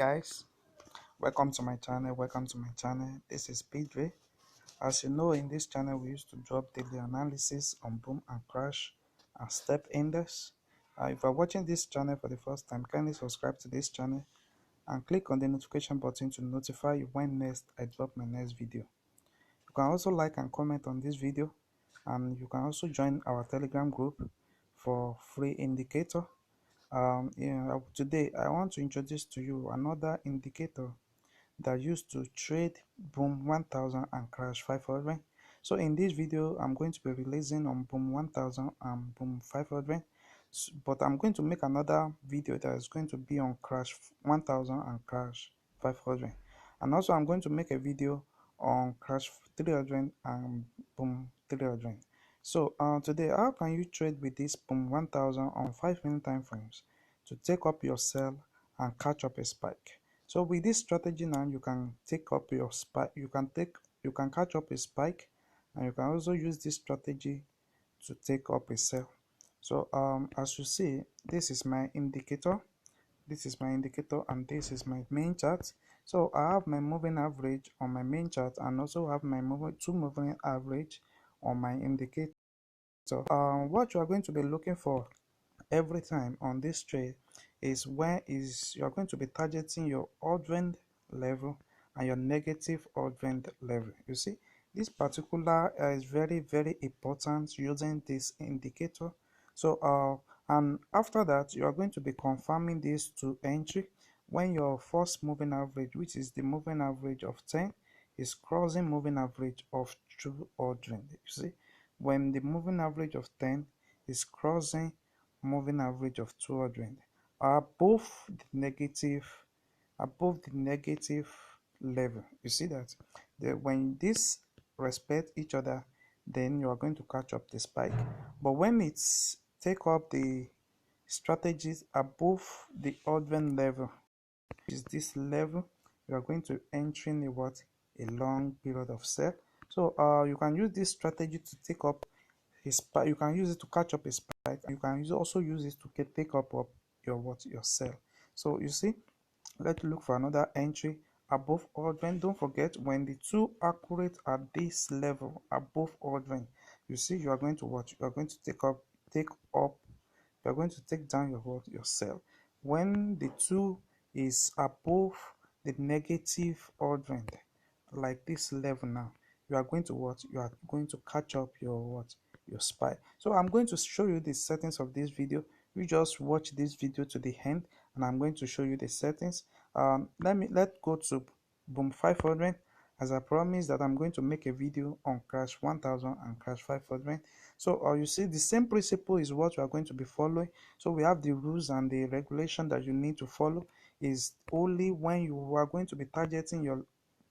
guys, welcome to my channel. This is Pedro. As you know, in this channel we used to drop daily analysis on boom and crash and step index. If you're watching this channel for the first time, kindly subscribe to this channel and click on the notification button to notify you when next I drop my next video. You can also like and comment on this video, and you can also join our Telegram group for free indicator. Today I want to introduce to you another indicator that used to trade boom 1000 and crash 500. So in this video I'm going to be releasing on boom 1000 and boom 500, but I'm going to make another video that is going to be on crash 1000 and crash 500, and also I'm going to make a video on crash 300 and boom 300. So today, how can you trade with this boom 1000 on 5 minute time frames to take up your sell and catch up a spike? So with this strategy now, you can take up your spike, you can catch up a spike, and you can also use this strategy to take up a sell. So as you see, this is my indicator, and this is my main chart. So I have my moving average on my main chart and also have my two moving average on my indicator. So what you are going to be looking for every time on this trade is you are going to be targeting your uptrend level and your negative uptrend level. You see, this particular is very important using this indicator. So and after that, you are going to be confirming these two entry when your first moving average, which is the moving average of 10, is crossing moving average of 200. You see, when the moving average of 10 is crossing moving average of 200 above the negative level, you see that when this respect each other, then you are going to catch up the spike. But when it's take up the strategies above the uptrend level, which is this level, you are going to enter in a long period of sell. So you can use this strategy to take up a spike. You can use it to catch up a spike. You can also use it to take up your sell. So you see, let's look for another entry above ordering. Don't forget, when the two accurate at this level above ordering, you see, you are going to watch. You are going to take up. You are going to take down your sell. When the two is above the negative ordering, like this level now, you are going to you are going to catch up your spy. So I'm going to show you the settings of this video. You just watch this video to the end, and I'm going to show you the settings. Let's go to boom 500. As I promised that I'm going to make a video on crash 1000 and crash 500. So you see, the same principle is what we are going to be following. So we have the rules and the regulation that you need to follow. Is only when you are going to be targeting your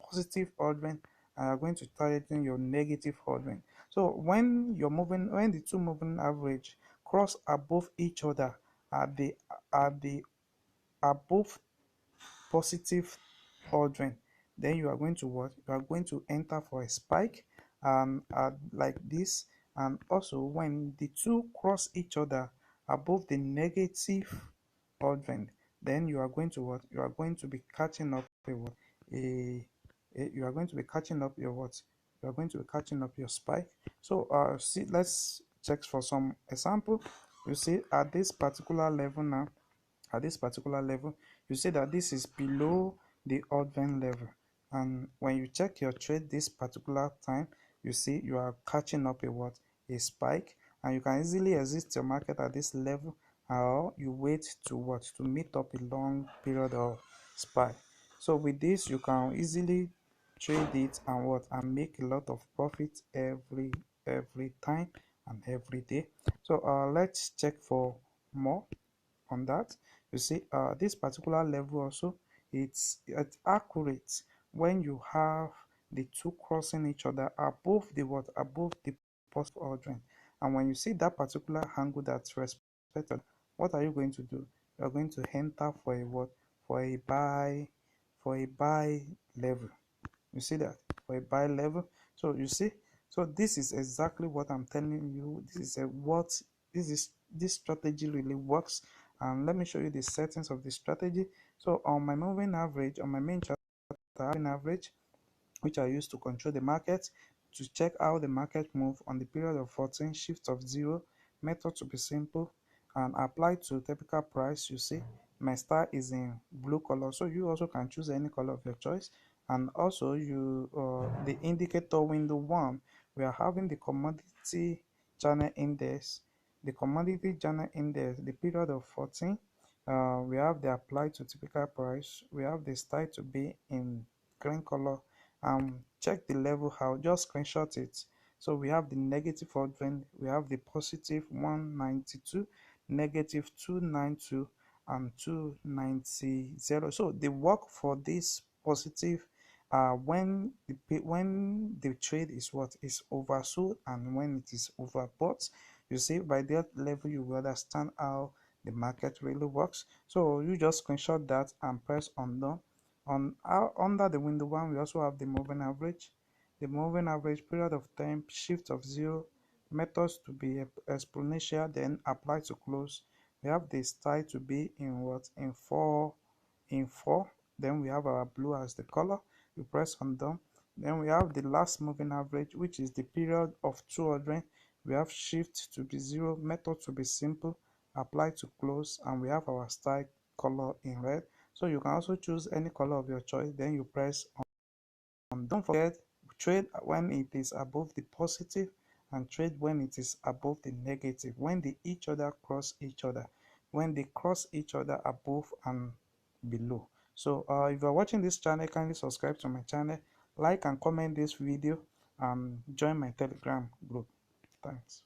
positive ordering and are going to targeting your negative ordering. So when the two moving average cross above each other at the above positive ordering, then you are going to you are going to enter for a spike, like this. And also when the two cross each other above the negative ordering, then you are going to you are going to be catching up you are going to be catching up your you are going to be catching up your spike. So see, let's check for some example. You see, at this particular level now, you see that this is below the ordering level, and when you check your trade this particular time, you see you are catching up a spike, and you can easily exit your market at this level, or you wait to meet up a long period of spike. So with this, you can easily trade it and make a lot of profit every time and every day. So let's check for more on that. You see, this particular level also, it's accurate when you have the two crossing each other above the post ordering. And when you see that particular angle that's respected, what are you going to do? You're going to enter for a buy level. You see that, for a buy level. So you see, so this is exactly what I'm telling you. This strategy really works. And let me show you the settings of the strategy. So on my moving average, on my main chart, moving average, which I use to control the market, to check how the market move on the period of 14, shift of 0, method to be simple, and apply to typical price. You see my star is in blue color, so you also can choose any color of your choice. And also you the indicator window 1, we are having the commodity channel index, the period of 14. We have the apply to typical price, we have the style to be in green color. Check the level out, just screenshot it. So we have the negative 100, we have the positive 192, negative 292, and 290. So the work for this positive, when the trade is what is oversold and when it is overbought. You see, by that level you will understand how the market really works. So you just screenshot that and press on done. Under the window 1, we also have the moving average. The moving average, period of time, shift of 0, methods to be exponential, then apply to close. We have the style to be in what, in four. Then we have our blue as the color. We press on done. Then we have the last moving average, which is the period of 200. We have shift to be 0, method to be simple, apply to close, and we have our style color in red. So you can also choose any color of your choice, then you press on. Don't forget, trade when it is above the positive and trade when it is above the negative, when they cross each other, when they cross each other above and below. So if you're watching this channel, kindly subscribe to my channel, like and comment this video, and join my Telegram group. Thanks.